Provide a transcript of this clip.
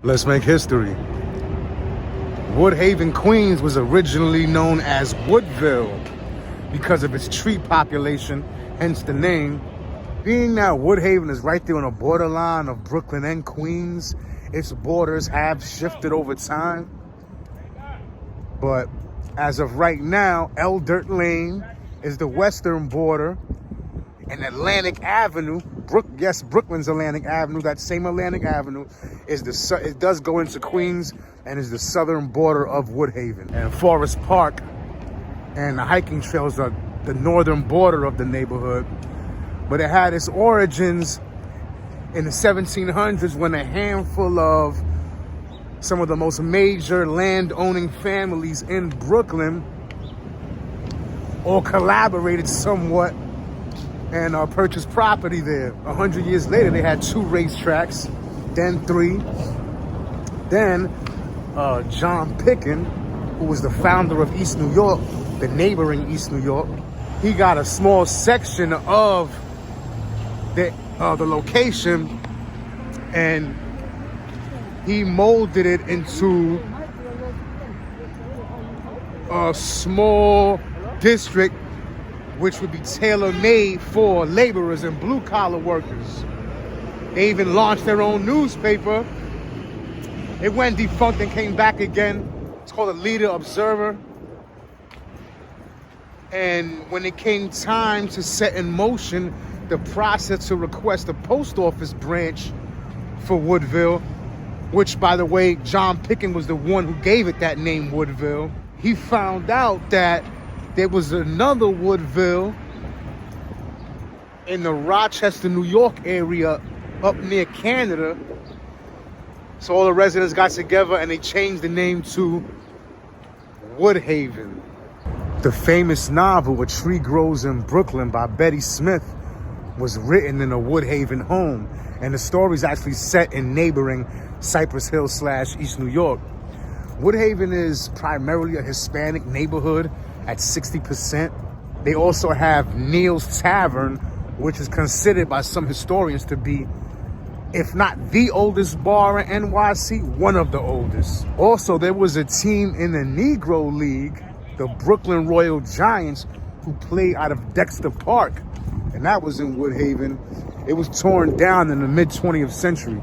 Let's make history. Woodhaven, Queens was originally known as Woodville because of its tree population, hence the name. Being that Woodhaven is right there on the borderline of Brooklyn and Queens, its borders have shifted over time. But as of right now, El Dirt Lane is the western border, and Atlantic Avenue, Brooklyn's Atlantic Avenue, that same Atlantic Avenue, it does go into Queens and is the southern border of Woodhaven. And Forest Park and the hiking trails are the northern border of the neighborhood. But it had its origins in the 1700s when a handful of some of the most major land-owning families in Brooklyn all collaborated somewhat and purchased property there. 100 years later, they had 2 racetracks, then 3. Then John Picken, who was the founder of East New York, the neighboring East New York, he got a small section of the location and he molded it into a small district which would be tailor-made for laborers and blue-collar workers. They even launched their own newspaper. It went defunct and came back again. It's called the Leader Observer. And when it came time to set in motion the process to request a post office branch for Woodville, which, by the way, John Picken was the one who gave it that name, Woodville, he found out that there was another Woodville in the Rochester, New York area up near Canada. So all the residents got together and they changed the name to Woodhaven. The famous novel, A Tree Grows in Brooklyn by Betty Smith, was written in a Woodhaven home. And the story is actually set in neighboring Cypress Hill / East New York. Woodhaven is primarily a Hispanic neighborhood at 60%. They also have Neil's Tavern, which is considered by some historians to be, if not the oldest bar in NYC, one of the oldest. Also, there was a team in the Negro League, the Brooklyn Royal Giants, who played out of Dexter Park, and that was in Woodhaven. It was torn down in the mid-20th century.